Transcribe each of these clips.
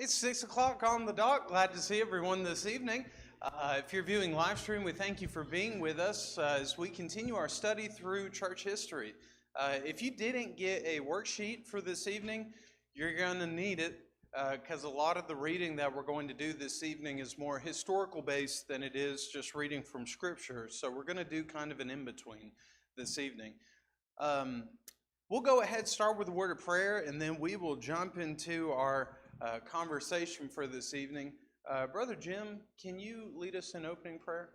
It's 6 o'clock on the dot. Glad to see everyone this evening. If you're viewing live stream, we thank you for being with us as we continue our study through church history. If you didn't get a worksheet for this evening, you're going to need it because a lot of the reading that we're going to do this evening is more historical based than it is just reading from Scripture. So we're going to do kind of an in-between this evening. We'll go ahead, start with a word of prayer, and then we will jump into our conversation for this evening. Brother Jim, can you lead us in opening prayer?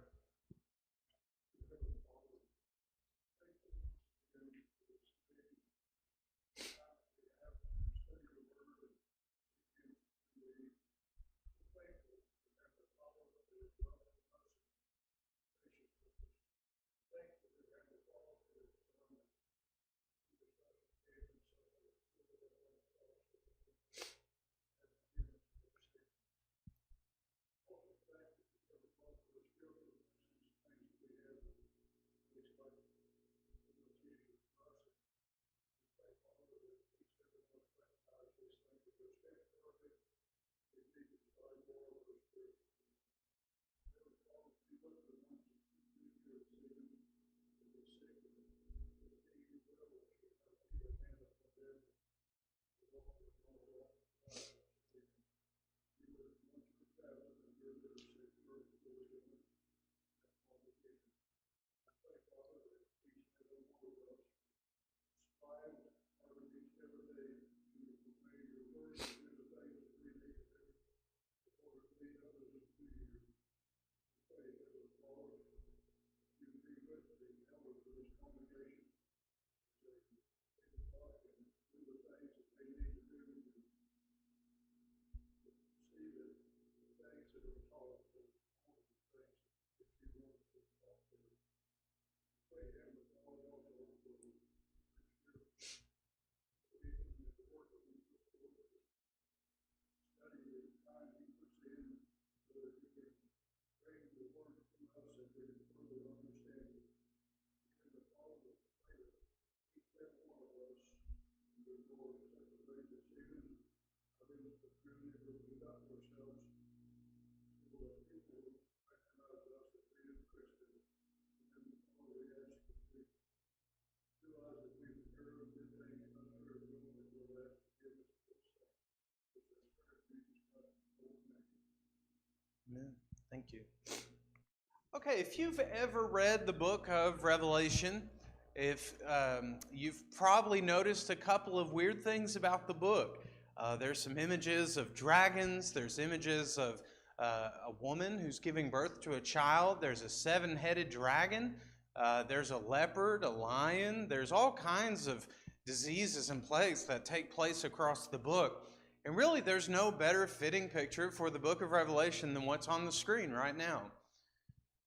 Amen. Thank you. Okay, if you've ever read the book of Revelation, if you've probably noticed a couple of weird things about the book. There's some images of dragons. There's images of a woman who's giving birth to a child. There's a seven-headed dragon. There's a leopard, a lion. There's all kinds of diseases and plagues that take place across the book. And really, there's no better fitting picture for the book of Revelation than what's on the screen right now.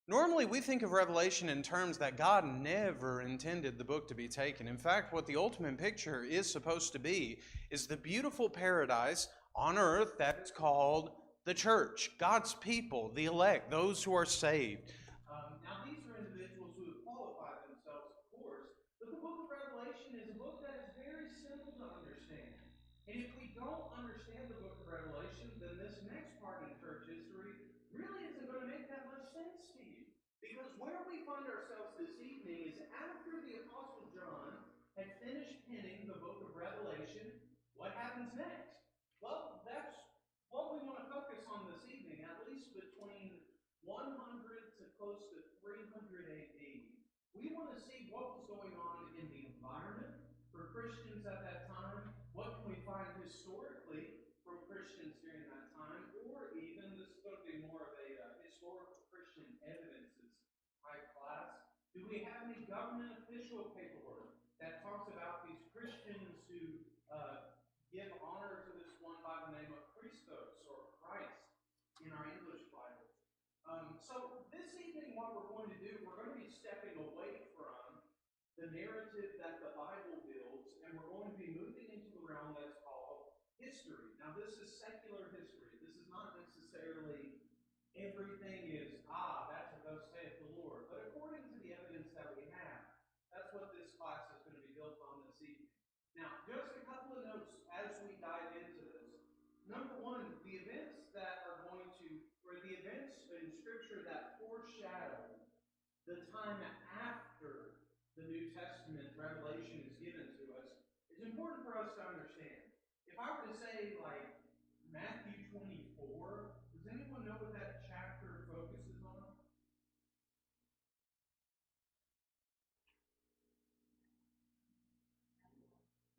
Normally, we think of Revelation in terms that God never intended the book to be taken. In fact, what the ultimate picture is supposed to be is the beautiful paradise on earth that's called the church, God's people, the elect, those who are saved. Now, these are individuals who have qualified themselves, of course, but the book of Revelation is a book that is very simple to understand. And if we don't understand the book of Revelation, then this next part in church history really isn't going to make that much sense to you. Because where we find ourselves this evening is after the Apostle John had finished penning the book of Revelation, what happens next? Well, that's what we want to focus on this evening, at least between 100 to close to 300 AD. We want to see what was going on in the environment for Christians at that time. What can we find historically from Christians during that time? Or even, this is going to be more of a historical Christian evidences type class. Do we have any government official paperwork that talks about these Christians who give honor to this one by the name of Christos or Christ in our English Bibles? So this evening what we're going to do, we're going to be stepping away from the narrative that the Bible builds, and we're going to be moving into the realm that's called history. Now, this is secular history. This is not necessarily everything is, that's what thus saith the Lord. But according to the evidence that we have, that's what this class is going to be built on this evening. Now, just a couple of notes as we dive into this. Number one, the the time after the New Testament revelation is given to us, is important for us to understand. If I were to say, like, Matthew 24, does anyone know what that chapter focuses on?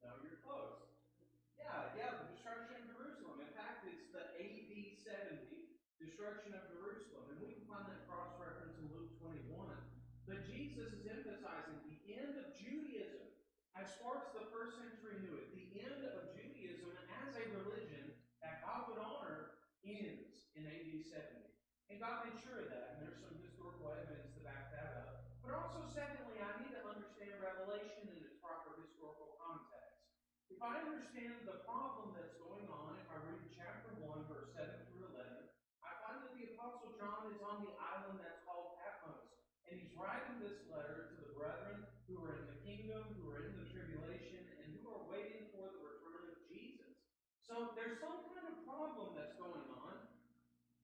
No, you're close. Yeah, the destruction of Jerusalem. In fact, it's the AD 70 destruction of Jerusalem. And we can find that cross reference in Luke 21. But Jesus is emphasizing the end of Judaism, as far as the first century knew it. The end of Judaism as a religion that God would honor ends in AD 70. And God made sure of that, and there's some historical evidence to back that up. But also, secondly, I need to understand Revelation in its proper historical context. If I understand the problem that's going on, if I read chapter 1, verse 7 through 11, I find that the Apostle John is on the island that's called Patmos. And he's writing this letter to the brethren who are in the kingdom, who are in the tribulation, and who are waiting for the return of Jesus. So there's some kind of problem that's going on,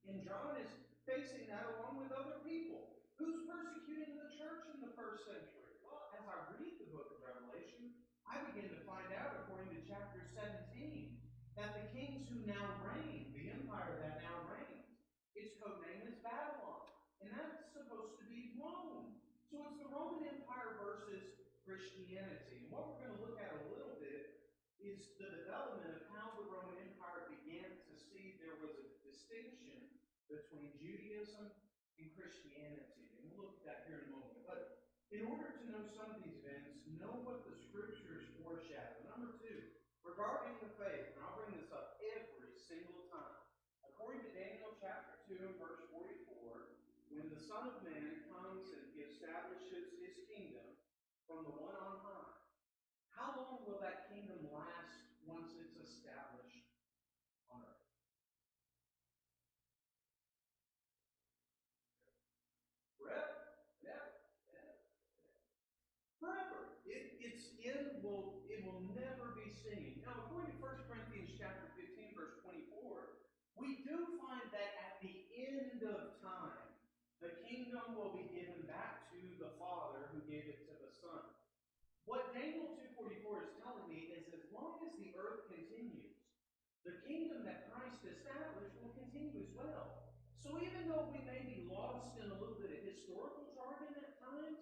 and John is facing that along with other people. Who's persecuting the church in the first century? Well, as I read the book of Revelation, I begin to find out, according to chapter 17, that the kings who now reign, the empire that now reigns, its code name is Babylon. And that's supposed to be Rome. So it's the Roman Empire versus Christianity. And what we're going to look at a little bit is the development of how the Roman Empire began to see there was a distinction between Judaism and Christianity. And we'll look at that here in a moment. But in order to know some of these events, know what the Scriptures foreshadow. Number two, regarding the faith, and I'll bring this up every single time. According to Daniel chapter 2 and verse 44, when the Son of Man comes and he establishes his kingdom from the one on high, how long will that kingdom last once it's established on earth? Forever. Yeah. Forever. It will never be seen. Now, according to 1 Corinthians chapter 15, verse 24, we do find that at the end of time, the kingdom will be given back to the Father who gave it to the Son. What Daniel 2:44 is telling me is as long as the earth continues, the kingdom that Christ established will continue as well. So even though we may be lost in a little bit of historical jargon at times,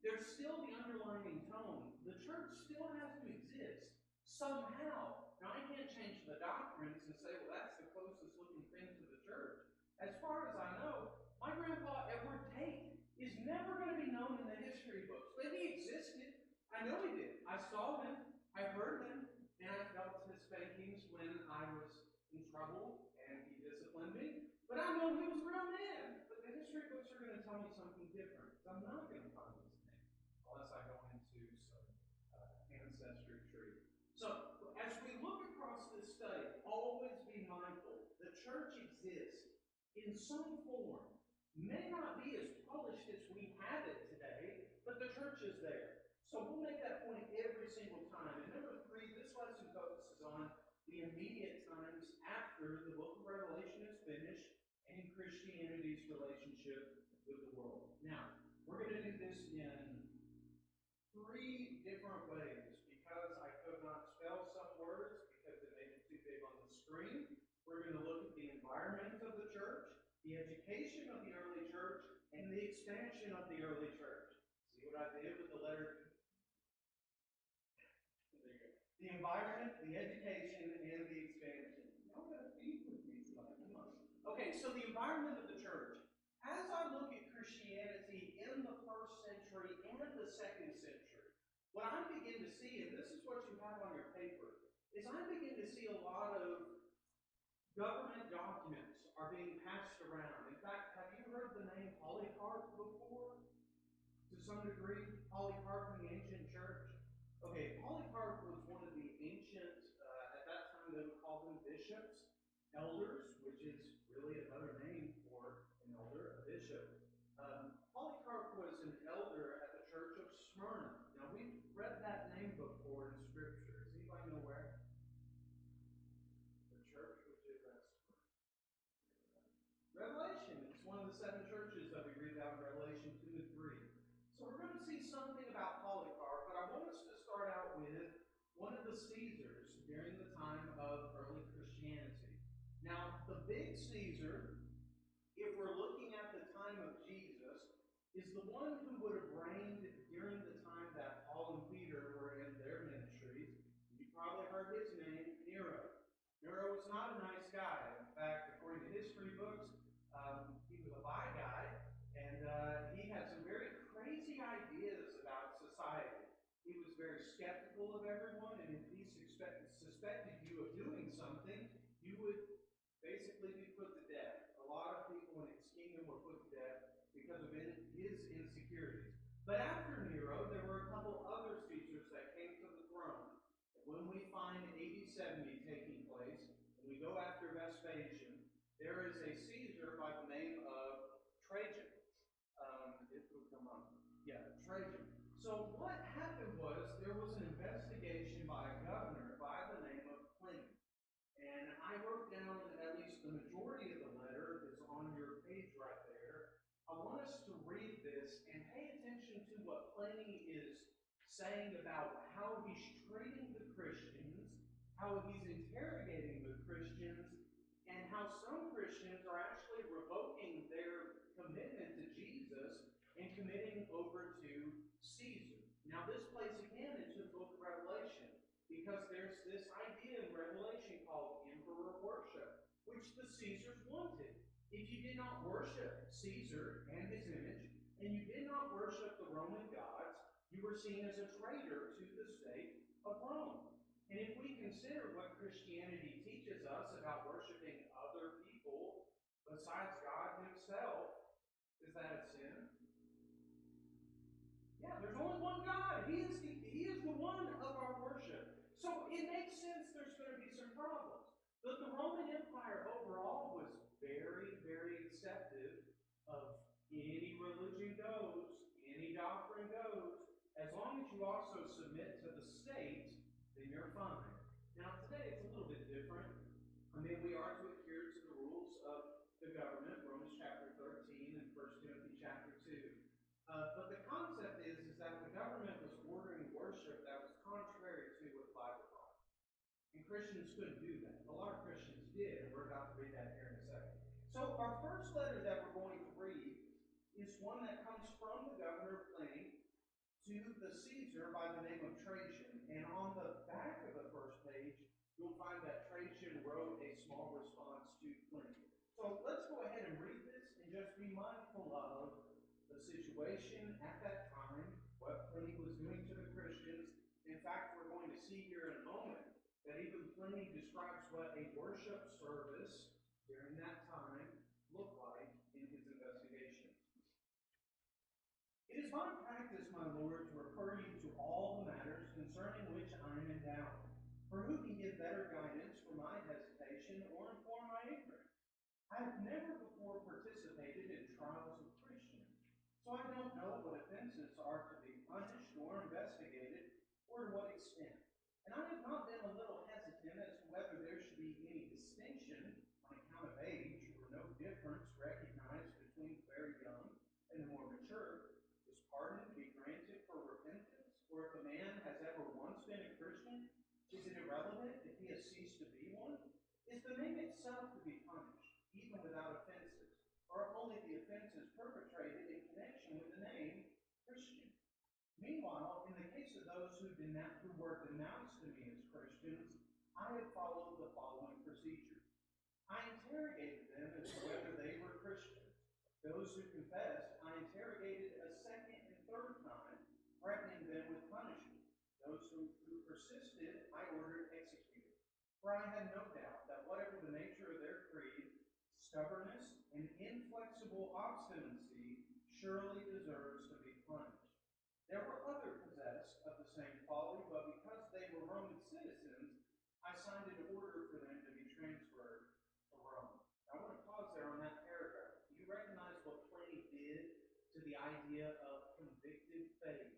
there's still the underlying tone. The church still has to exist somehow. Now, I can't change the doctrines and say, well, that's the closest looking thing to the church. As far as I know, my grandpa Edward Tate is never going to be known in the history books, but he existed. I know he did. I saw him, I heard him, and I felt his spankings when I was in trouble, and he disciplined me. But I know he was a real man. But the history books are going to tell me something different. I'm not going to find his name unless I go into some ancestry tree. So, as we look across this study, always be mindful. The church exists in some form. May not be as polished as we have it today, but the church is there. So we'll make that point every single time. And number three, this lesson focuses on the immediate times after the book of Revelation is finished and Christianity's relationship with the world. Now, we're going to do this in three different ways because I could not spell some words because it made it too big on the screen. We're going to look at the environment of the church, the education of the early church, and the expansion of the early church. See what I did with the letter? There you go. The environment, the education, and the expansion. Y'all got to feed with me tonight. Come on. Okay, so the environment of the church. As I look at Christianity in the first century and the second century, what I begin to see, and this is what you have on your paper, is I begin to see a lot of government documents are being passed around. In fact, have you heard the name Polycarp before? To some degree, Polycarp in the ancient church. Okay, Polycarp was one of the ancient, at that time they would call them bishops, elders, which is really another name for an elder, a bishop. Polycarp was an elder at the church of Smyrna. Now, we've read that name before in Scripture. Does anybody know where? The church which is at Smyrna. Revelation. It's one of the seven churches that we read about in Revelation 2 and 3. Now, the big Caesar, if we're looking at the time of Jesus, is the one who would have reigned during the time that Paul and Peter were in their ministries. You probably heard his name, Nero. Nero was not a nice guy. In fact, according to history books, he was a bad guy, and he had some very crazy ideas about society. He was very skeptical of everyone, and if he suspected you of doing something, you would basically be put to death. A lot of people in his kingdom were put to death because of his insecurities. But after Nero, there were a couple other Caesars that came to the throne. When we find AD 70 taking place, and we go after Vespasian, there is a Caesar by the name of Trajan. It will come up. Yeah, Trajan. So what happened was there was an investigation by a governor by the name of Pliny. And I wrote down at least the majority of the letter that's on your page right there. I want us to read this and pay attention to what Pliny is saying about how he's treating the Christians, how he's interrogating the Christians, and how some Christians are actually revoking their commitment to Jesus and committing over to Caesar. Now this plays again into the book of Revelation, because there's this idea in Revelation called emperor worship, which the Caesars wanted. If you did not worship Caesar and his image, and you did not worship the Roman gods, you were seen as a traitor to the state of Rome. And if we consider what Christianity teaches us about worshiping other people besides God himself, is that a sin? Yeah, there's only one God. He is the one of our worship. So it makes sense there's going to be some problems. But the Roman Empire overall was very, very acceptive of any religion goes, any doctrine goes. As long as you also submit to the state, then you're fine. Now today it's a little bit different. I mean, we are to adhere to the rules of the government, Romans chapter 13 and 1 Timothy chapter 2. But the concept is that the government was ordering worship that was contrary to what the Bible taught. And Christians couldn't do that. A lot of Christians did, and we're about to read that here in a second. So our first letter that we're going to read is one that comes from the governor of Pliny to the Caesar by the name of Trajan. And on the back of the first page, you'll find that Trajan wrote a small response to Pliny. So let's go ahead and read this and just be mindful of the situation at that time, what Pliny was doing to the Christians. In fact, we're going to see here in a moment that even Pliny describes what a worship service during that time looked like in his investigation. It is my practice, my Lord, to refer you to all the matters concerning which I am endowed. For who can give better guidance for my hesitation or inform my ignorance? I have never before participated in trials of Christians, so I don't know what offenses are to be punished or investigated, or to what extent. And I have not been a little hesitant as to whether there should be any distinction on account of age, or no difference recognized between the very young and the more mature. Is pardon to be granted for repentance? Or if a man has ever once been a Christian, is it irrelevant if he has ceased to be one? Is the name itself to be punished, even without offenses? Or are only the offenses perpetrated in connection with the name Christian? Meanwhile, in the case of those who were denounced to me as Christians, I have followed the following procedure. I interrogated them as to whether they were Christians. Those who confessed, I interrogated a second and third time, threatening them with punishment. Those who persisted, I ordered executed. For I had no doubt that whatever the nature of their creed, stubbornness and inflexible obstinacy surely deserves to be punished. There were others possessed of the same folly, but because they were Roman citizens, I signed an order for them to be transferred to Rome. I want to pause there on that paragraph. Do you recognize what Pliny did to the idea of convicted faith?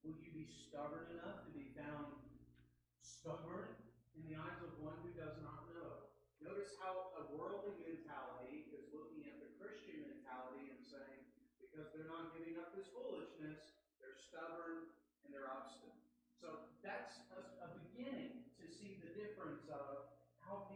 Will you be stubborn enough to be found stubborn in the eyes of one who does not know? Notice how a worldly mentality is looking at the Christian mentality and saying, because they're not giving up this foolishness, they're stubborn and they're obstinate. So that's a beginning to see the difference of how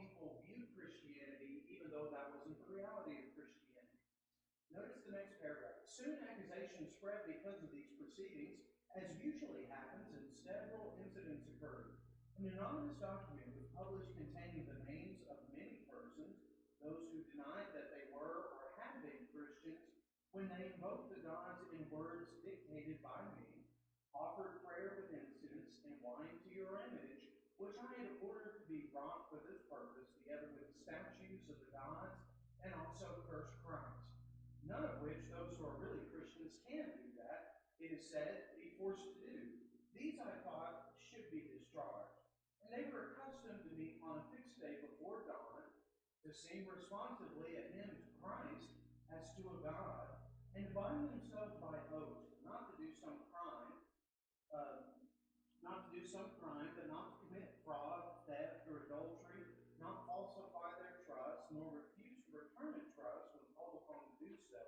spread because of these proceedings, as usually happens, and several incidents occurred. An anonymous document was published containing the names of many persons, those who denied that they were or had been Christians, when they invoked the gods in words dictated by me, offered prayer with incense and wine to your image, which I had ordered to be brought for this purpose, together with the statues of the gods, and also cursed Christ. None of which those who are really Christians can do that, it is said, be forced to do. These I thought should be discharged. And they were accustomed to meet on a fixed day before dawn, to sing responsively a hymn to Christ as to a God, and to bind themselves by oath not to do some crime, but not to commit fraud, theft, or adultery, not falsify their trust, nor refuse to return a trust when called upon to do so.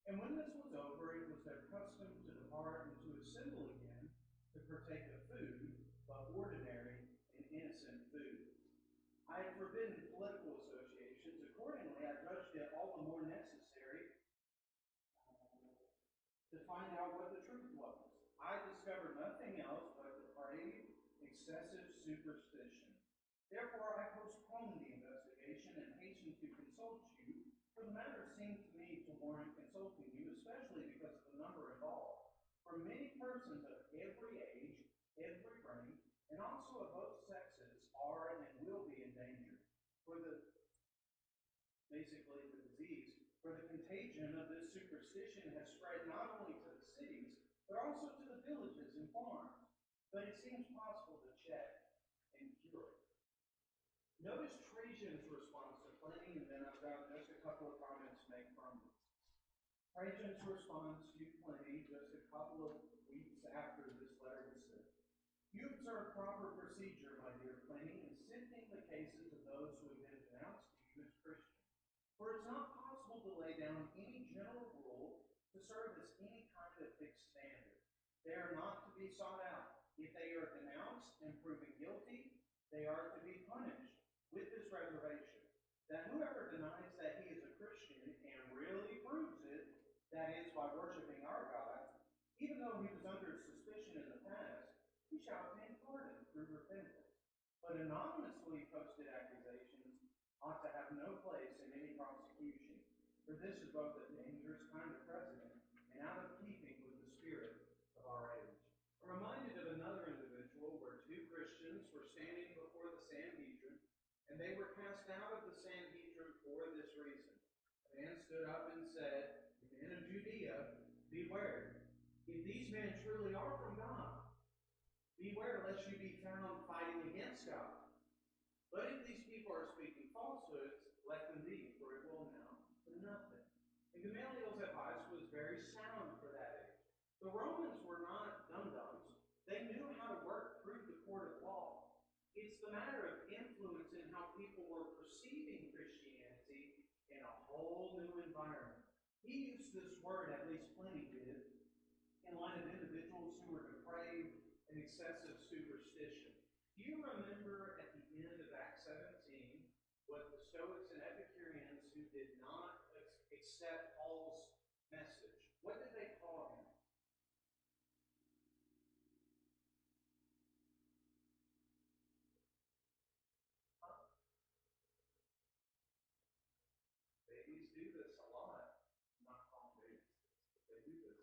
And when this was over, it was their custom to depart and to assemble again to partake of food, but ordinary and innocent food. I had forbidden political associations. Accordingly, I judged it all the more necessary to find out what the truth was. I discovered nothing else but depraved, excessive superstition. Therefore, I postponed the investigation and hastened to consult you, for the matter seemed to me to warrant consulting you, especially because of the number involved. For many persons of every age, every rank, and also of both sexes are and will be in danger. Basically the disease, for the contagion of this superstition has spread not only to the cities, but also to the villages and farms. But it seems possible to check and cure it. Notice Trajan's response to Pliny, and then I've got just a couple of comments to make from it. Trajan's response to Pliny just a couple of weeks after this letter was sent. You observe proper procedure, my dear Pliny, in sifting the cases of those who have been denounced to you as Christians. For it's not possible to lay down any general rule to serve as any kind of fixed standard. They are not to be sought out. If they are denounced and proven guilty, they are to be punished, with this reservation, that whoever denies that he is a Christian and really proves it, that is, by worshiping our God, even though he was under suspicion in the past, he shall obtain pardon through repentance. But anonymously posted accusations ought to have no place in any prosecution, for this is both a dangerous kind of precedent and out of keeping with the spirit of our age. I'm reminded of another individual where two Christians were standing before the Sanhedrin, and they were cast out of the Sanhedrin for this reason. A man stood up and said, "Men of Judea, beware. If these men truly are from God, beware lest you be found fighting against God. But if these people are speaking falsehoods, let them be, for it will amount to nothing." And Gamaliel's advice was very sound for that age. The Romans were not dum-dums. They knew how to work through the court of law. It's the matter of influence in how people were perceiving Christianity in a whole new environment. He used this word, at least Pliny did, in light of individuals who were depraved and excessive superstition. Do you remember at the end of Acts 17 what the Stoics and Epicureans who did not accept Paul's message, what did they call him? Babies do this a lot. I'm not calling babies this, but they do this.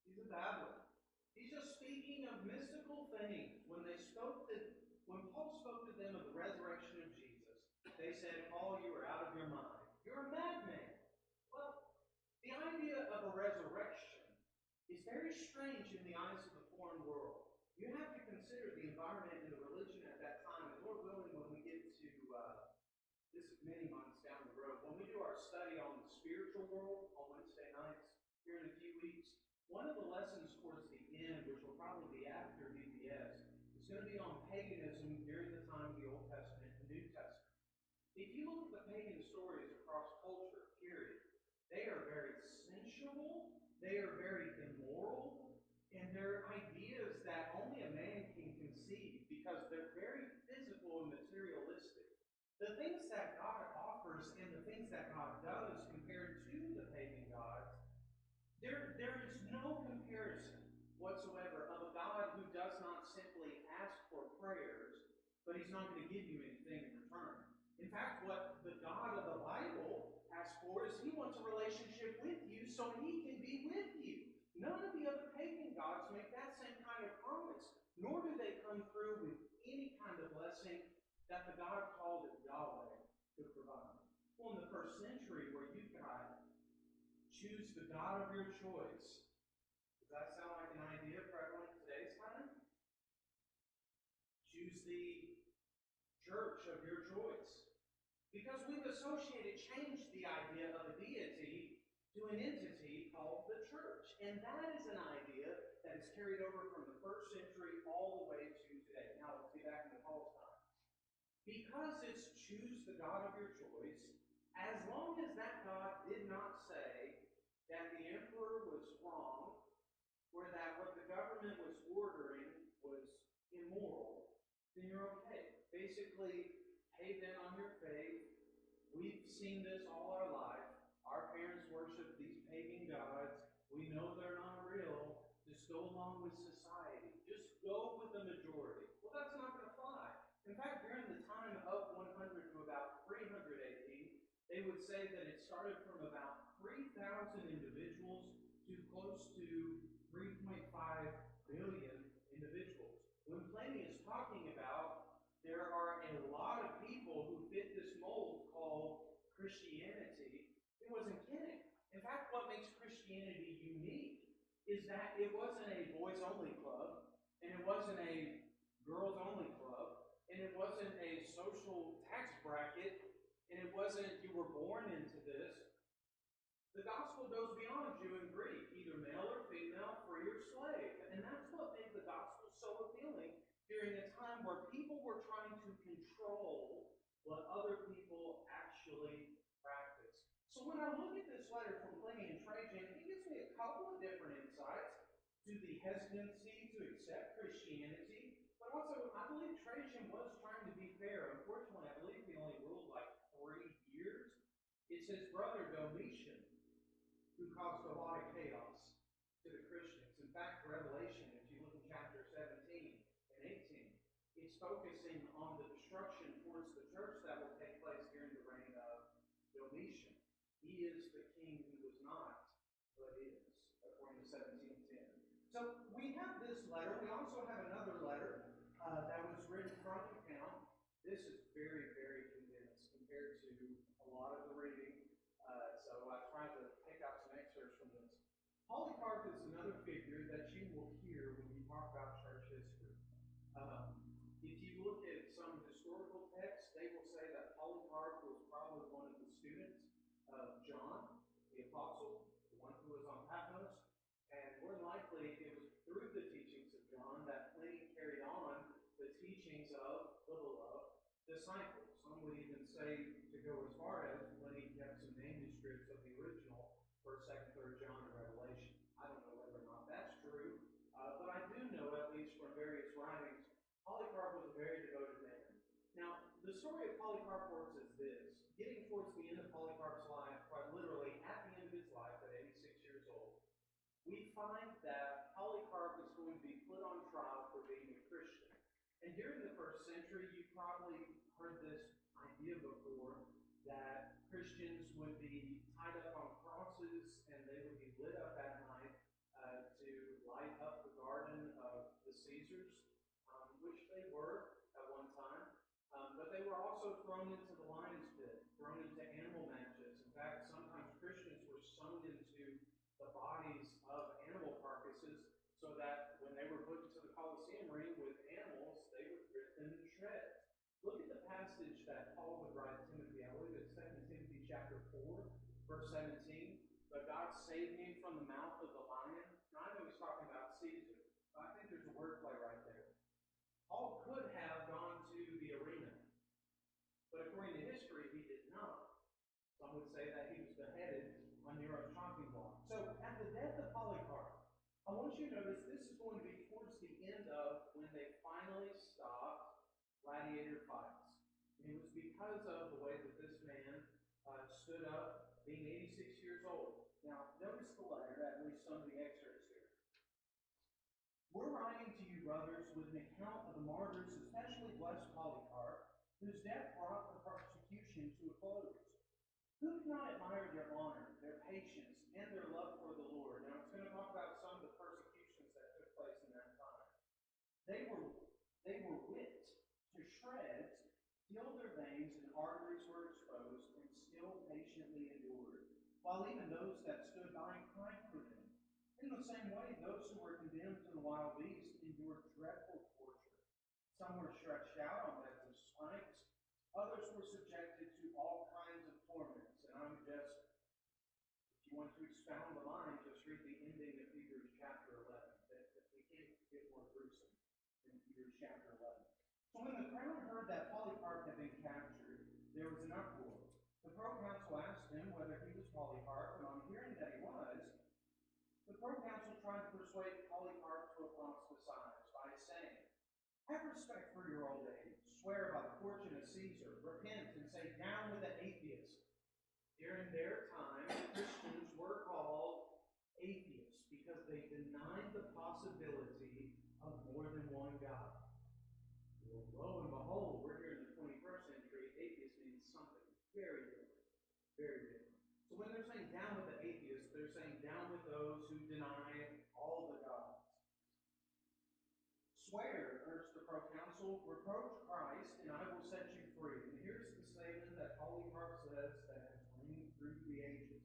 He's a babbler. He's just speaking of mystical things. When Paul spoke to them of the resurrection of Jesus, they said, "Paul, you are out of your mind. You're a madman." Well, the idea of a resurrection is very strange in the eyes of the foreign world. You have to consider the environment and the religion at that time. And Lord willing, when we get to this is many months down the road, when we do our study on the spiritual world on Wednesday nights here in a few weeks, one of the lessons towards the end, which will probably be after VBS, is going to be on paganism during the time of the Old Testament and New Testament. If you look at the pagan stories across culture, period, they are very sensual, they are very immoral, and they're ideas that only a man can conceive because they're very physical and materialistic. The things that God offers and the things that God does compared to the pagan gods There is no comparison whatsoever of a God who does not simply ask for prayers, but he's not going to give you anything in return. In fact, what the God of the Bible asks for is he wants a relationship with you so he can be with you. None of the other pagan gods make that same kind of promise, nor do they come through with any kind of blessing that the God called Yahweh could provide. Well, in the first century, where you've got choose the God of your choice. Does that sound like an idea prevalent in today's time? Choose the church of your choice. Because we've changed the idea of a deity to an entity called the church. And that is an idea that is carried over from the first century all the way to today. Now let's get back into Paul's time. Because it's choose the God of your choice, as long as that God did not say that the emperor was wrong, or that what the government was ordering was immoral, then you're okay. Basically, pay them on your faith. We've seen this all our life. Our parents worship these pagan gods. We know they're not real. Just go along with society. Just go with the majority. Well, that's not going to fly. In fact, during the time of 100 to about 300 AD, they would say that it started from about 3,000 individuals to close to 3.5 billion individuals. When Pliny is talking about there are a lot of people who fit this mold called Christianity, it wasn't kidding. In fact, what makes Christianity unique is that it wasn't a boys-only club, and it wasn't a girls-only club, and it wasn't a social tax bracket, and it wasn't you were born into this. The gospel goes beyond Jew and Greek, either male or female, free or slave. And that's what made the gospel so appealing during a time where people were trying to control what other people actually practice. So when I look at this letter from Pliny and Trajan, it gives me a couple of different insights to the hesitancy to accept Christianity. But also, I believe Trajan was trying to be fair. Unfortunately, I believe he only ruled like 3 years. It's his brother Domitian who caused a lot of chaos to the Christians. In fact, Revelation, if you look in chapter 17 and 18, it's focusing on the destruction towards the church that will take place during the reign of Domitian. He is the king who was not, but is, according to 17:10. So we have this letter. We also have another letter that was written from the account. This is very, very condensed compared to a lot of the reading. So I tried to pick out some excerpts from this. Polycarp is another figure that you will hear when you talk about church history. If you look at some historical texts, they will say that Polycarp was probably one of the students of John, the apostle, the one who was on Patmos. And more than likely, it was through the teachings of John that Pliny carried on the teachings of the beloved disciples. Some would even say, to go as far as, Pliny kept some manuscripts of the original 1st, 2nd, 3rd John and Revelation. I don't know whether or not that's true, but I do know, at least from various writings, Polycarp was a very devoted man. Now, the story of Polycarp works is this. Getting towards the end of Polycarp's life, quite literally at the end of his life at 86 years old, we find that Polycarp is going to be put on trial for being a Christian. And during the first century, you probably heard this idea before, that Christians would be tied up on crosses and they would be lit up at night to light up the garden of the Caesars, which they were at one time. But they were also thrown into the lion's pit, thrown into animal matches. In fact, sometimes Christians were sewn into the bodies of animal carcasses so that when they were put into the Colosseum ring with animals, they would rip them to shreds. Look at the passage that Paul would write to Timothy. I believe it's 2 Timothy chapter 4, verse 17. But God saved me from the mouth of the lion. Now, I know he's talking about Caesar, but I think there's a wordplay right there. Paul could have gone to the arena, but according to history, he did not. Some would say that he was beheaded on Nero's chopping block. So, at the death of Polycarp, I want you to notice this is going to be towards the end of when they finally stopped gladiator fights. And it was because of the way that this man stood up, being 86 years old. Now, notice the letter, at least some of the excerpts here. We're writing to you, brothers, with an account of the martyrs, especially blessed Polycarp, whose death brought the persecution to a close. Who did not admire their honor, their patience, and their love for the Lord? Now, it's going to talk about some of the persecutions that took place in that time. They were whipped to shreds, till their veins and arteries were exposed, and still patiently endured, while even those that stood by cried for them. In the same way, those who were condemned to the wild beast endured dreadful torture. Some were stretched out on beds of spikes. Others were subjected to all kinds of torments. And I would just, if you want to expound the mind, just read the ending of Hebrews chapter 11. That we can't get more gruesome than Hebrews chapter 11. So when the crowd heard that Polycarp had been captured, there was an uproar. The proconsul asked him whether he was Polycarp, and on hearing that he was, the proconsul tried to persuade Polycarp to apostatize by saying, "Have respect for your old age. Swear by the fortune of Caesar. Repent and say, 'Down with the atheists.'" During their time, Christians were called atheists because they denied the possibility of more than one God. Well, lo and behold, we're here in the 21st century. Atheist means something very different. Very different. So when they're saying down with the atheists, they're saying down with those who deny all the gods. "Swear," urged the proconsul, "reproach Christ, and I will set you free." And here's the statement that Polycarp says that has reigned through the ages.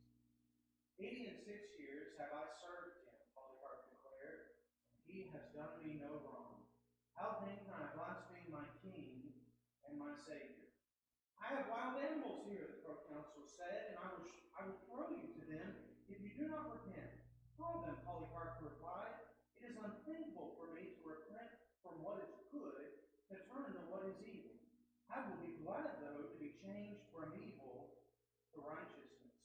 86 years have I served him," Polycarp declared, "and he has done me no wrong. How then can I blaspheme my king and my Savior?" "I have wild animals here," the proconsul said, "and I will throw you to them if you do not repent." "Throw them," Polycarp replied. "It is unthinkable for me to repent from what is good to turn to what is evil. I will be glad, though, to be changed from evil to righteousness.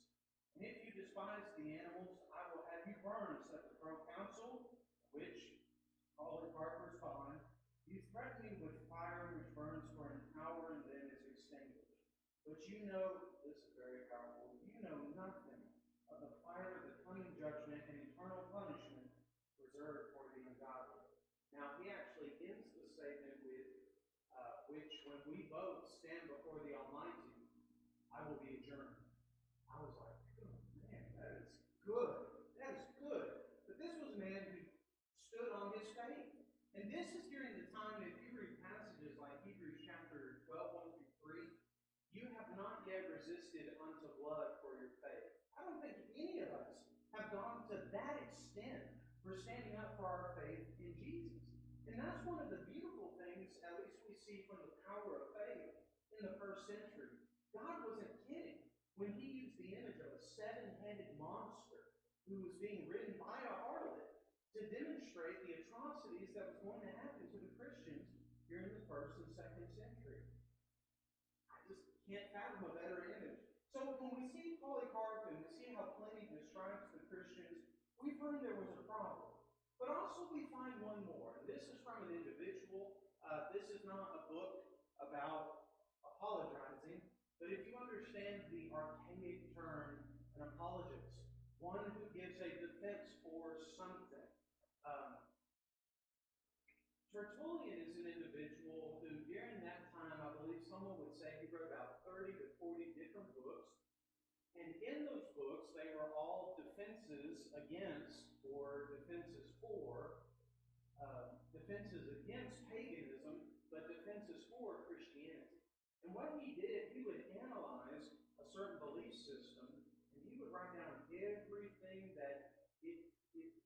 And if you despise the animals, I will have you burned," said the proconsul, which Polycarp responded, "You threaten me with fire which burns for an hour and then is extinguished. But you know," this is very powerful, "you know nothing of the fire of the coming judgment and eternal punishment reserved for the ungodly." Now, he actually ends the statement with, "which when we both stand before the Almighty, I will be adjourned." I was like, oh, man, that is good. That is good. But this was a man who stood on his faith. And this is during the time, if you read passages like Hebrews chapter 12, 1 through 3, "You have not yet resisted unto blood for your faith." I don't think any of us have gone to that extent for standing up for our faith in Jesus. And that's one of the beautiful things, at least we see from the power of faith in the first century. God wasn't kidding when he used the image of a seven-headed monster who was being ridden by a harlot to demonstrate the atrocities that was going to happen to the Christians during the first and second century. I just can't fathom a better image. So when we see Polycarp and we see how Pliny describes the Christians, we find there was a problem. But also we find one more. And this is from an individual. This is not a book about apologizing. But if you understand the archaic term, an apologist, one who gives a defense for something. Tertullian is an individual who, during that time, I believe someone would say he wrote about 30 to 40 different books. And in those books, they were all defenses against, or defenses for, defenses against paganism, but defenses for Christianity. And what he did, he would analyze a certain belief system, and he would write down everything that it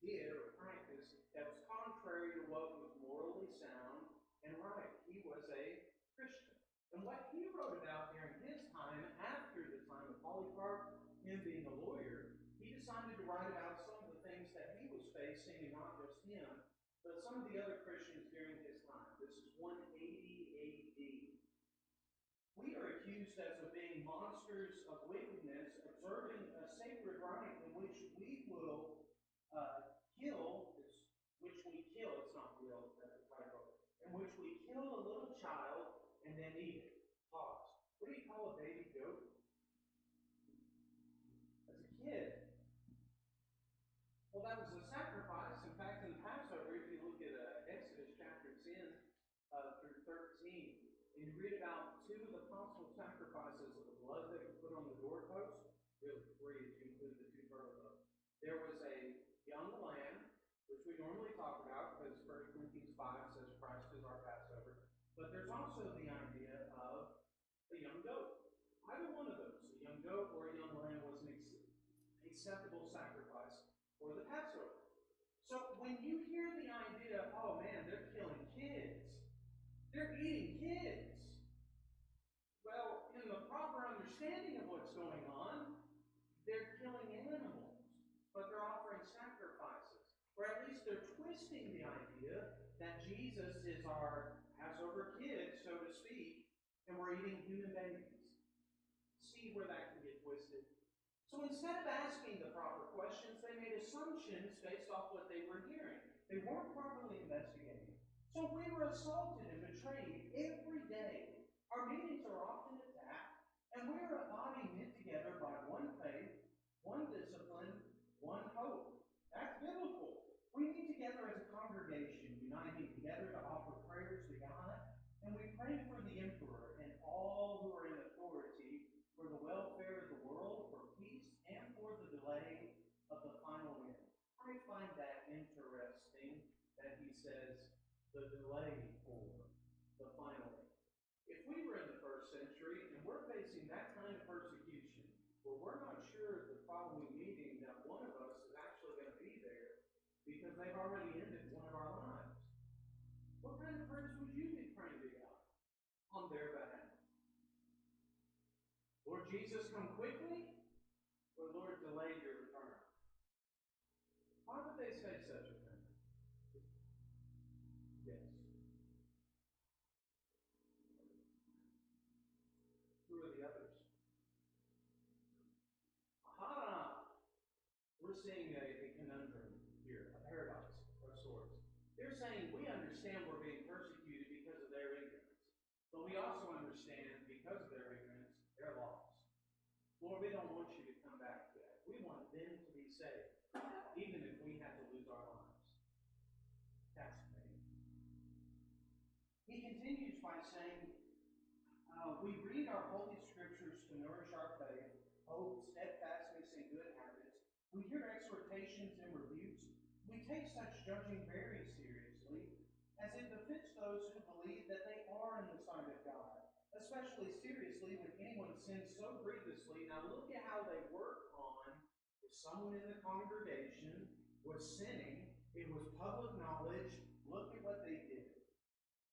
did or practiced that was contrary to what was morally sound and right. He was a Christian. And what he wrote about during his time, after the time of Polycarp, him being a lawyer, he decided to write about some of the things that he was facing, and not just him, but some of the other Christians during his time. This is 180 A.D. We are accused as of being monsters of wickedness, observing a sacred rite in which we will kill, it's not real, that's a typo, in which we kill a little child and then eat it. Pause. What do you call a baby goat? As a kid. Well, that was read about two of the possible sacrifices of the blood that were put on the doorpost. Really, three if you include the two turtle doves. There was a young lamb, which we normally talk about because 1 Corinthians 5 says Christ is our Passover. But there's also the idea of a young goat. Either one of those, a young goat or a young lamb, was an acceptable sacrifice for the Passover. So when you hear the idea of, oh man, they're killing kids, they're eating kids, well, in the proper understanding of what's going on, they're killing animals, but they're offering sacrifices. Or at least they're twisting the idea that Jesus is our Passover kid, so to speak, and we're eating human babies. See where that can get twisted. So instead of asking the proper questions, they made assumptions based off what they were hearing. They weren't properly investigating. So we were assaulted and betrayed every day. Our meetings are often attacked, and we are a body knit together by one faith, one discipline, one hope. That's biblical. We meet together as a congregation, uniting together to offer prayers to God, and we pray for the emperor and all who are in authority for the welfare of the world, for peace, and for the delay of the final end. I find that interesting that he says the delay for the final end. If we were in the first century and we're facing that kind of persecution, where we're not sure the following meeting that one of us is actually going to be there because they've already ended one of our lives, what kind of prayers would you be praying to God on their behalf? Lord Jesus, come quickly, or Lord, delay your return? Why would they say such a thing? Yes. Who are the others? Aha! We're seeing a conundrum here, a paradox of sorts. They're saying we understand we're being persecuted because of their ignorance, but we also understand because of their ignorance, they're lost. Lord, we don't want you to come back yet. We want them to be saved, even if we have to lose our lives. Fascinating. He continues by saying, we read our holy scriptures to nourish our faith, hope, steadfastness, and good habits. We hear exhortations and rebukes. We take such judging very seriously, as it befits those who believe that they are in the sight of God. Especially seriously when anyone sins so grievously. Now look at how they work on if someone in the congregation was sinning. It was public knowledge. Look at what they did.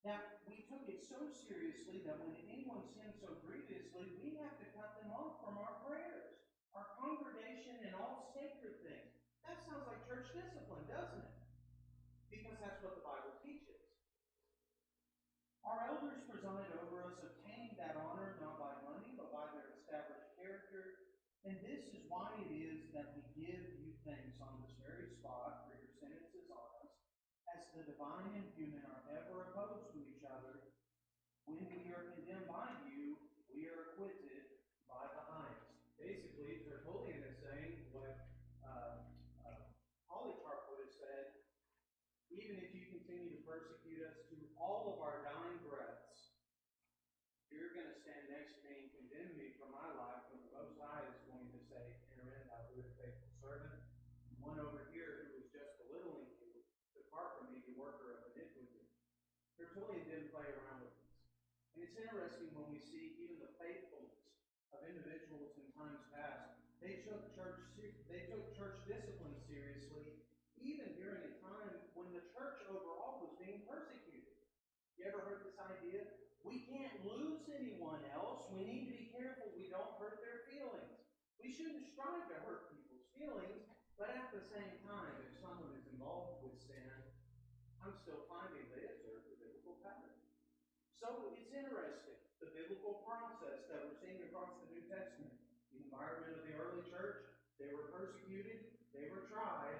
Now, we took it so seriously that when anyone sins so grievously, we have to cut them off from our prayers, our congregation, and all sacred things. That sounds like church discipline, doesn't it? Because that's what the Bible teaches. Our elders preside over us, obtaining that honor not by money, but by their established character. And this is why it is that we give you thanks on this very spot for your sentences on us, as the divine and human are ever opposed to each other. When we are condemned by you, we are acquitted by the highest. Basically, Tertullian is saying what Polycarp would have said: even if you continue to persecute us to all of our dying breaths, you're going to stand next to me and condemn me for my life, when the Most High is going to say, enter in, thou good and faithful servant. And one over here who was just belittling you, depart from me, you worker of iniquity. Tertullian didn't play around with this. And it's interesting when we see even the faithfulness of individuals in times past. They took church discipline seriously, even during a time when the church overall was being persecuted. You ever heard this idea? We can't lose anyone else. We need to be careful we don't hurt their feelings. We shouldn't strive to hurt people's feelings, but at the same time, if someone is involved with sin, I'm still finding they observe the biblical pattern. So it's interesting, the biblical process that we're seeing across the New Testament. The environment of the early church, they were persecuted, they were tried,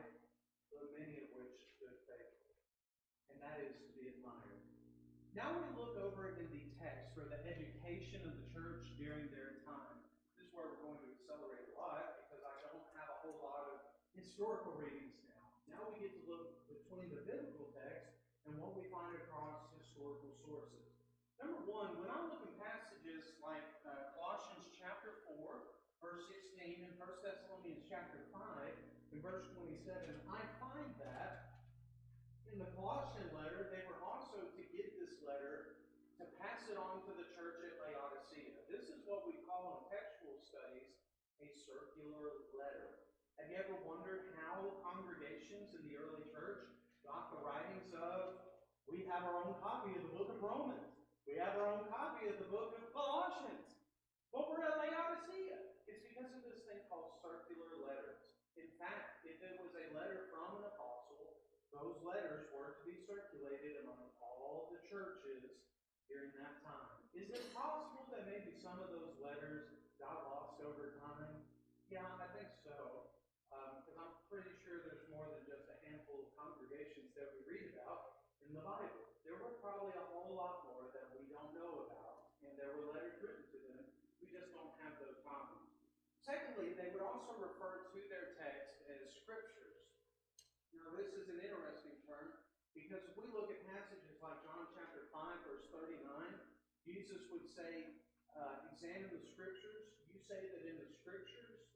but many of which stood faithful. And that is to be admired. Now we look over in the text for the education of the church during their time. This is where we're going to accelerate a lot, because I don't have a whole lot of historical readings now. Now we get to look between the biblical text and what we find across historical sources. Number one, when I look in passages like Colossians chapter 4, verse 16, and 1 Thessalonians chapter 5, and verse 27, I find that in the Colossian letter, they were also to give this letter to pass it on to the church at Laodicea. This is what we call in textual studies a circular letter. Have you ever wondered how congregations in the early church got the writings of, we have our own copy of the book of Romans, we have our own copy of the book of Colossians, but we're at Laodicea? It's because of this thing called circular letters. In fact, if it was a letter from an apostle, those letters were to be circulated among all the churches during that time. Is it possible that maybe some of those letters got lost over time? Yeah, I think so. Because I'm pretty sure there's more than just a handful of congregations that we read about in the Bible. There were probably a whole lot more that we don't know about, and there were letters written to them. We just don't have those copies. Secondly, they would also refer to their text as scriptures. Now, this is an interesting term because if we look at passages like John chapter 5, verse 39, Jesus would say, examine the scriptures. You say that in the scriptures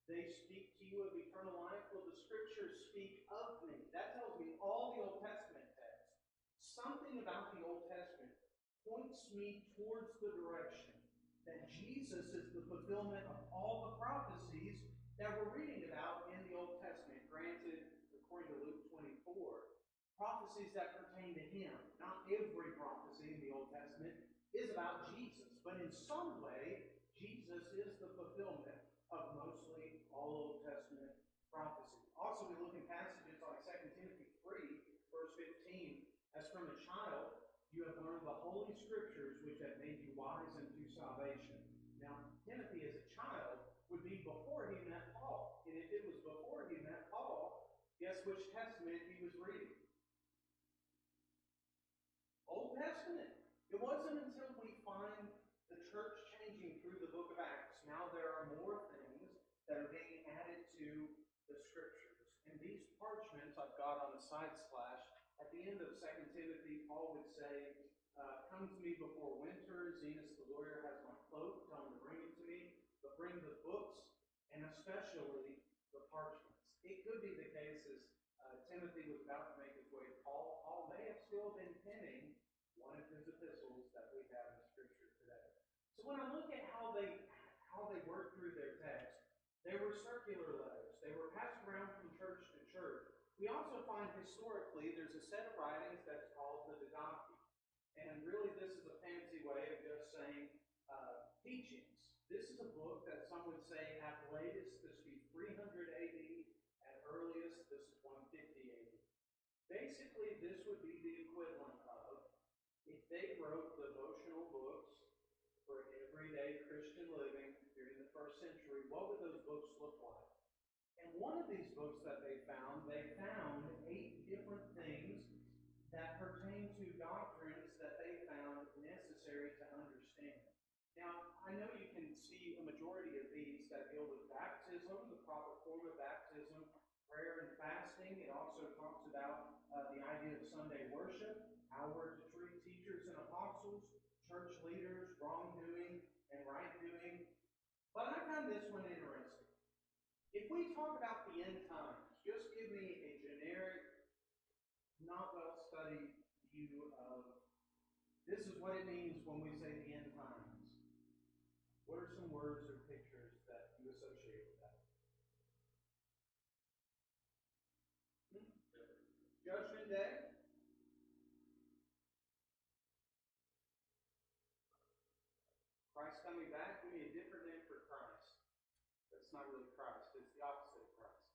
they speak to you of eternal life. Well, the scriptures speak of me. That tells me all the Old Testament text. Something about the Old Testament points me towards the direction that Jesus is the fulfillment of all the prophecies that we're reading about in the Old Testament. Granted, according to Luke 24, prophecies that pertain to Him. Not every prophecy in the Old Testament is about Jesus, but in some way, Jesus is the fulfillment of mostly all Old Testament prophecy. Also, we look in passages like 2 Timothy 3, verse 15, as from a child you have learned the holy scriptures which have made you wise unto salvation. Now, Timothy as a child would be before he met Paul. And if it was before he met Paul, guess which testament he was reading? Old Testament. It wasn't until we find the church changing through the book of Acts. Now there are more things that are being added to the scriptures. And these parchments I've got on a side slash. At the end of 2 Timothy, Paul would say, come to me before winter. Zenas the lawyer has my cloak. Tell him to bring it to me. But bring the books, and especially the parchments. It could be the case as Timothy was about to make his way to Paul. Paul may have still been penning one of his epistles that we have in Scripture today. So when I look at how they worked through their text, they were circular letters. They were passed around from church to church. We also find historically there's a set of writings that's called the Didache. And really this is a fancy way of just saying teachings. This is a book that some would say at latest this would be 300 AD, at earliest this is 150 AD. Basically this would be the equivalent of if they wrote devotional books for everyday Christian living during the first century, what would those books look like? And one of these books that they found 8 different things that pertain to doctrines that they found necessary to understand. Now, I know you can see a majority of these that deal with baptism, the proper form of baptism, prayer and fasting. It also talks about the idea of Sunday worship, how we're to treat teachers and apostles, church leaders, wrongdoing and right doing. But I found this one interesting. If we talk about the end times, just give me a generic, not well-studied view of this is what it means when we say the end times. What are some words or pictures that you associate with that? Judgment Day. Christ coming back. Give me a different name for Christ. That's not really Christ. It's the opposite of Christ.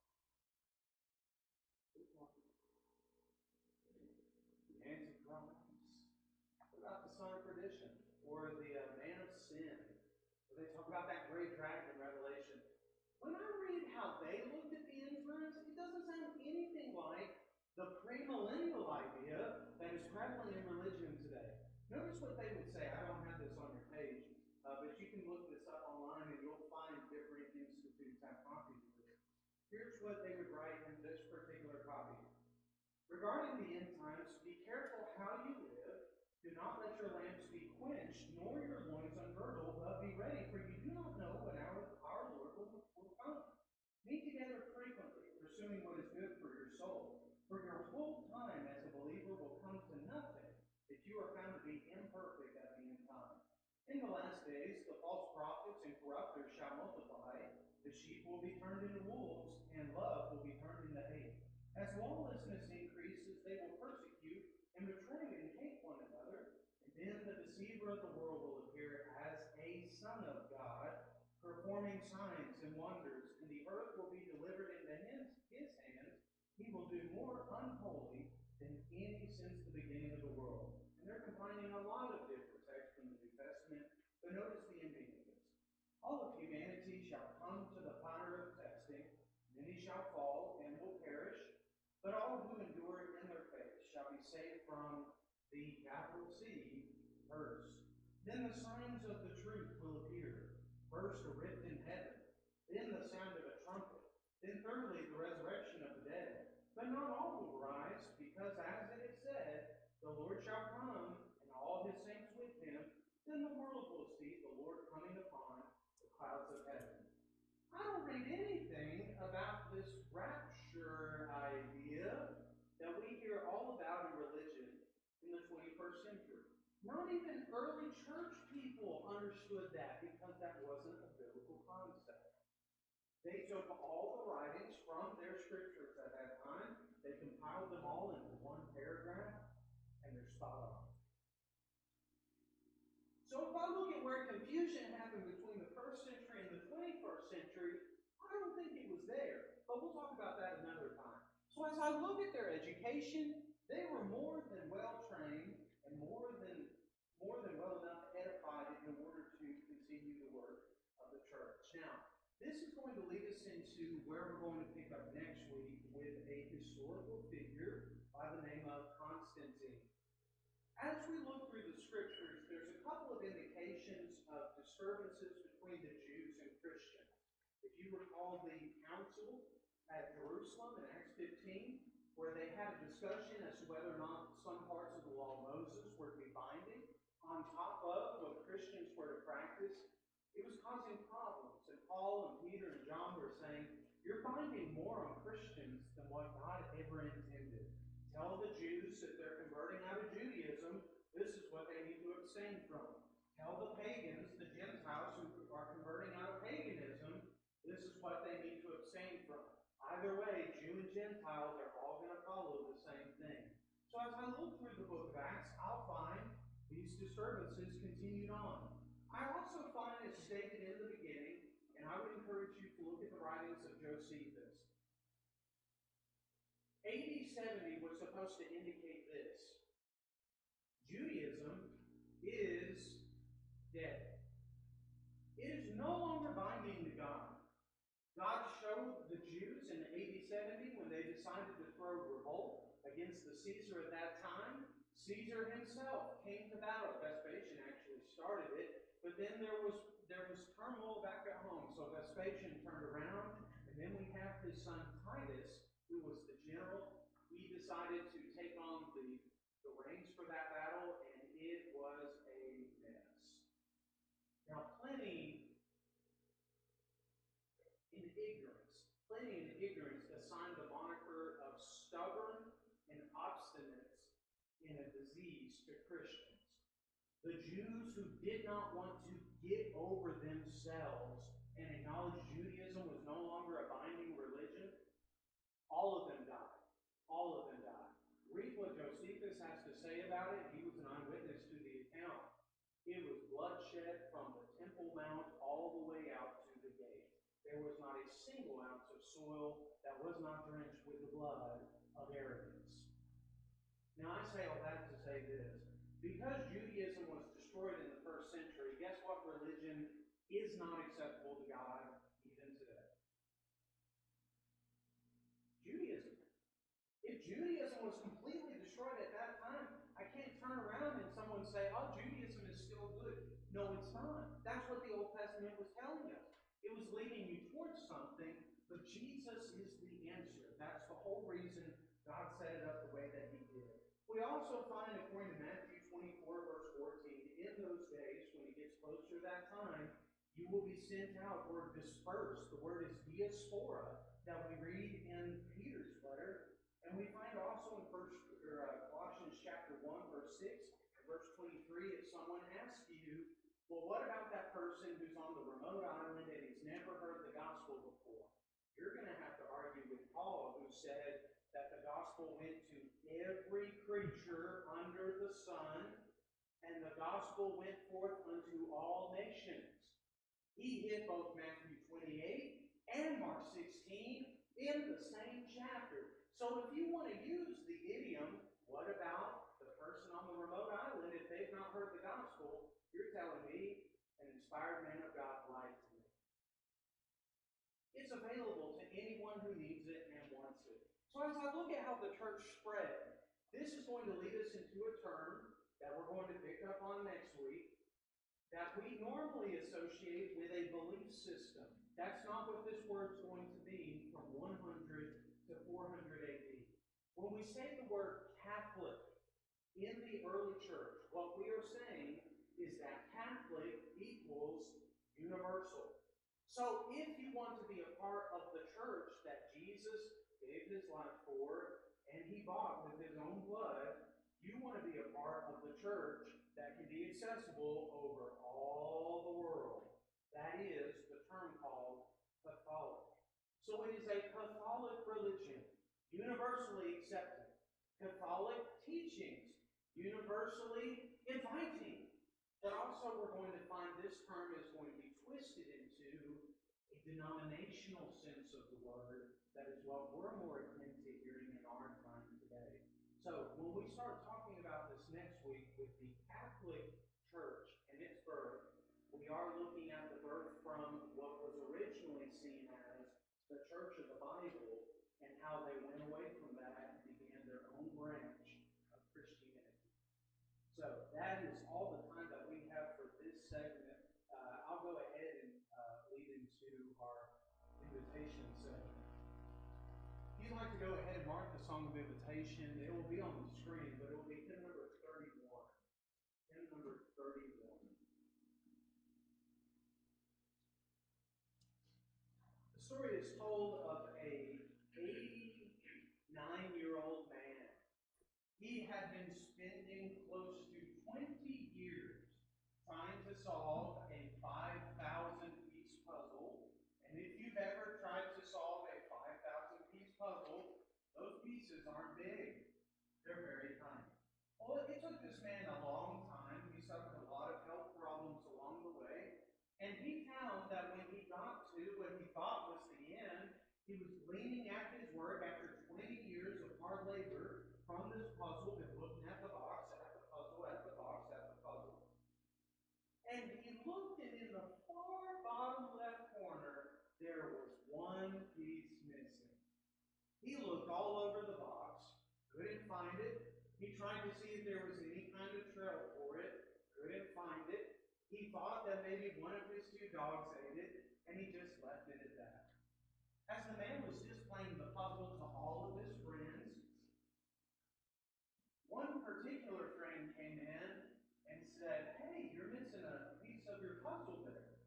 The Antichrist. What about the son of perdition? Or the man of sin? Or they talk about that great dragon in Revelation. When I read how they looked at the end times, it doesn't sound anything like the premillennial idea that is prevalent in religion today. Notice what they would say. I don't have this on your page, but you can look this up online and you'll find different institutes have copies of this. Here's what they would write in this particular copy. Regarding the end times, be careful how you live. Do not let your lamps be quenched, nor your loins ungirdled, but be ready, for you do not know when our Lord will come. Meet together frequently, pursuing what is good for your soul. For your whole time as a believer will come to nothing if you are found to be imperfect at the end time. In the last days, the false prophets and corrupters shall multiply. The sheep will be turned into wolves, and love will be turned into hate. As lawlessness increases, they will persecute and betray and hate one another. And then the deceiver of the world will appear as a son of God, performing signs and wonders, and the earth will be delivered into his hands. He will do more unholy than any since the beginning of the world. And they're combining a lot of different texts from the New Testament, but notice the ending of this. All of humanity shall come to the fire of testing, many shall fall and will perish, but all who endure in their faith shall be saved from the capital C curse. Then the signs of the truth will appear. First, a rift in heaven, then the sound of a trumpet, then thirdly, the resurrection of the dead. But not all will rise, because as it is said, the Lord shall come, and all his saints with him. Then the world will see the Lord coming upon the clouds of heaven. I don't read anything about this rapture idea that we hear all about in religion in the 21st century. Not even early church people understood that because that wasn't a biblical concept. They took all the writings from their scriptures at that time, they compiled them all into one paragraph, and they're spot on. So if I look at where confusion happened between the 1st century and the 21st century, I don't think it was there. But we'll talk about that another time. So as I look at their education, they were more than well trained and more than well enough edified in order to continue the work of the church. Now, this is going to lead us into where we're going to pick up next week with a historical figure by the name of Constantine. As we look through the scriptures, there's a couple of indications of disturbances between the Jews and Christians. If you recall the council at Jerusalem in Acts 15, where they had a discussion as to whether or not some parts of the law of Moses were to be binding, on top of what Christians were to practice, it was causing problems. And Paul and Peter and John were saying, you're binding more on Christians than what God ever intended. Tell the Jews that they're converting out of Judaism, this is what they need to abstain from. Tell the pagans, the Gentiles who are converting out of paganism, this is what they need to abstain from. Either way, Jew and Gentile, they're all going to follow the same thing. So as I look through the book of Acts, I'll find these disturbances continued on. I also find it stated in the beginning, and I would encourage you to look at the writings of Josephus. AD 70 was supposed to indicate this. Judaism is dead. It is no longer binding to God. God showed the Jews in AD 70 when they decided to throw revolt against the Caesar at that time. Caesar himself came to battle. Vespasian actually started it, but then there was turmoil back at home. So Vespasian turned around, and then we have his son Titus, who was the general. He decided to take on the reins for that battle, and it was a mess. Now, Pliny in ignorance assigned the moniker of stubborn and obstinate in a disease to Christians. The Jews who did not want to get over themselves and acknowledge Judaism was no longer a binding religion, all of them died. All of them died. Read what Josephus has to say about it. He was an eyewitness to the account. It was bloodshed from the Temple Mount all the way out to the gate. There was not a single ounce of soil that was not drenched with the blood of arrogance. Now, I say all that to say this. Because Judaism was destroyed in the 1st century, guess what religion is not acceptable to God even today? Judaism. If Judaism was completely destroyed at that time, I can't turn around and someone say, oh, Judaism is still good. No, it's not. That's what the Old Testament was telling us. It was leading you towards something, but Jesus is the answer. That's the whole reason God set it up the way that he did. We also find, according to Matthew 24, verse 14, in those You will be sent out or dispersed. The word is diaspora that we read in Peter's letter. And we find also in Colossians chapter 1, verse 6, and verse 23, if someone asks you, well, what about that person who's on the remote island and he's never heard the gospel before? You're going to have to argue with Paul, who said that the gospel went to every creature under the sun, and the gospel went forth unto all nations. He hit both Matthew 28 and Mark 16 in the same chapter. So if you want to use the idiom, what about the person on the remote island, if they've not heard the gospel, you're telling me an inspired man of God lied to me. It's available to anyone who needs it and wants it. So as I look at how the church spread, this is going to lead us into a term that we're going to pick up on next week that we normally associate with a belief system. That's not what this word's going to mean from 100 to 400 AD. When we say the word Catholic in the early church, what we are saying is that Catholic equals universal. So if you want to be a part of the church that Jesus gave his life for and he bought with his own blood, you want to be a part of the church that can be accessible over all the world. That is the term called Catholic. So it is a Catholic religion, universally accepted. Catholic teachings, universally inviting. But also we're going to find this term is going to be twisted into a denominational sense of the word that is what we're more akin to hearing in our time today. So when we start talking about this next week with the Catholic Church and its birth, we are looking at the birth from what was originally seen as the Church of the Bible and how they went away from that and began their own branch of Christianity. So that is all the time that we have for this segment. I'll go ahead and lead into our invitation segment. If you'd like to go ahead and mark the song of invitation, it will be on the screen, but it will be hymn number 31. Hymn number 31. The story is told of a 89-year-old man. He had been spending close to 20 years trying to solve a 5,000-piece puzzle. And if you've ever tried to solve a 5,000-piece puzzle, those pieces aren't big. They're very tiny. Well, it took this man a long time. He suffered a lot of health problems along the way. And he found that when he got to what he thought was the end, he was leaning at his work after 20 years of hard labor from this puzzle and looking at the box, at the puzzle, at the box, at the puzzle. And he looked, and in the far bottom left corner, there was one piece missing. He looked all over the box, couldn't find it. He tried to see if there was any kind of trail for it, couldn't find it. He thought that maybe one of his two dogs ate it, and he just left it at that. As the man was displaying the puzzle to all of his friends, one particular friend came in and said, "Hey, you're missing a piece of your puzzle there."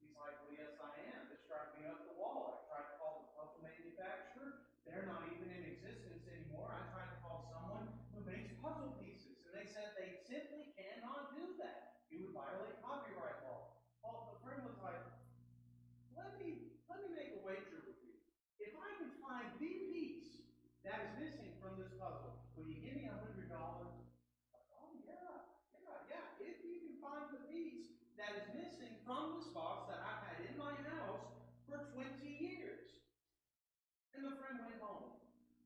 He's like, "Well, yes, I am. It's driving me up the wall. I tried to call the puzzle manufacturer. They're not even in existence anymore. I tried to call someone who makes puzzle pieces, and they said they simply cannot do that. You would violate copyright law." Well, the friend was like, let me make a wager with you. If I can find the piece that is missing from this puzzle, will you give me $100? Oh, yeah. If you can find the piece that is missing from this box that I've had in my house for 20 years. And the friend went home.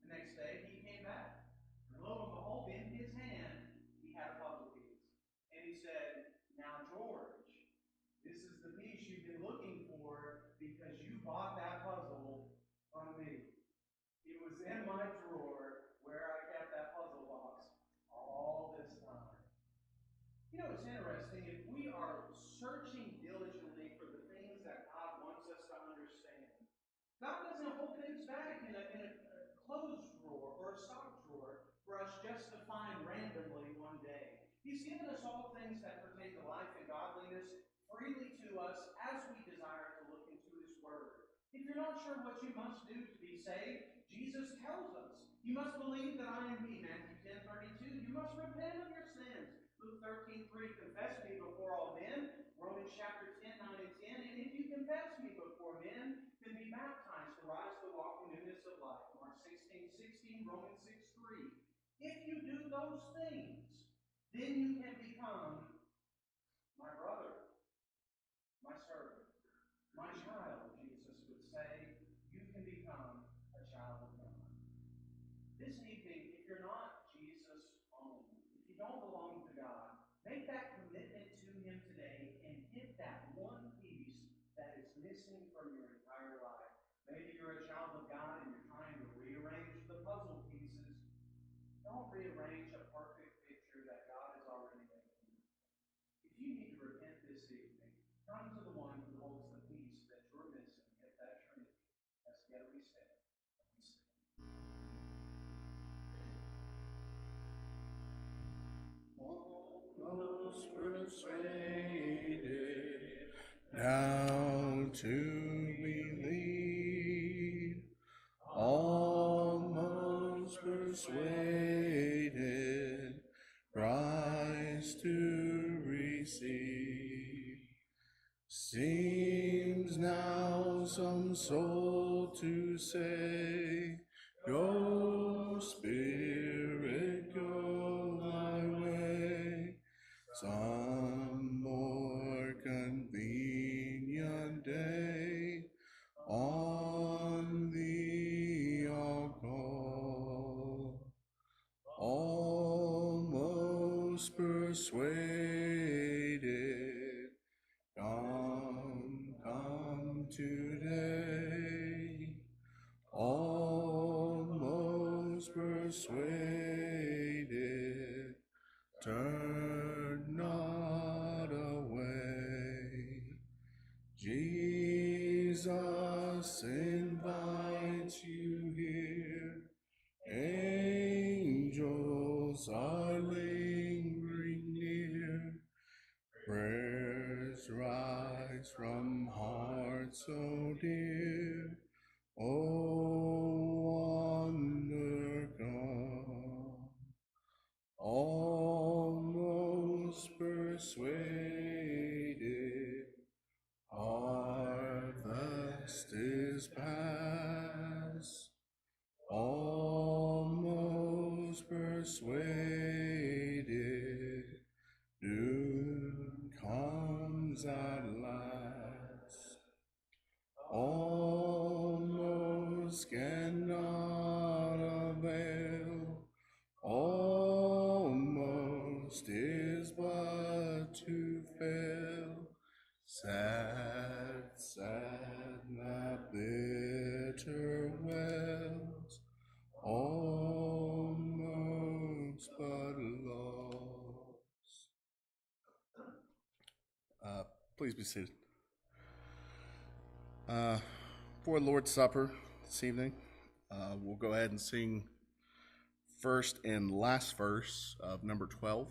The next day, he came back. And lo and behold, in his hand, he had a puzzle piece. And he said, "Now, George, this is the piece you've been looking for because you bought that puzzle from me. It was in my drawer where I kept that puzzle box all this time." You know, it's interesting. If we are searching diligently for the things that God wants us to understand, God doesn't hold things back in a clothes drawer or a sock drawer for us just to find randomly one day. He's given us all things that pertain to life and godliness freely to us as you're not sure what you must do to be saved, Jesus tells us. You must believe that I am He, Matthew 10:32. You must repent of your sins. Luke 13:3, confess me before all men. Romans chapter 10:9 and 10. And if you confess me before men, then be baptized to rise to walk in newness of life. Mark 16:16, Romans 6:3. If you do those things, then you can become my brother, my servant, my child, Jesus would say. You can become a child of God. This evening, if you're not Jesus owned, if you don't belong to God, make that commitment to Him today and get that one piece that is missing from your entire life. Maybe you're a child of God and you're trying to rearrange the puzzle pieces. Don't rearrange a perfect picture that God has already made for you. If you need to repent this evening, come to the one who holds the peace that you're missing at that Trinity. As together we stand. Almost persuaded now to believe, almost persuaded Christ to receive. Seems now some soul to say, Go, Spirit, go thy way. Some more convenient day on thee I'll call. Almost persuaded, come today. Almost persuaded, turn not away. Jesus invites you here. Angels are lingering near. Prayers rise from hearts so dear. Oh, wonder come. Almost persuaded, harvest is past. Almost persuaded, noon comes at last. Almost cannot avail, almost is but to fail. Sad, sad, that bitter wells, almost but lost. Please be seated. For Lord's Supper this evening, we'll go ahead and sing first and last verse of number 12.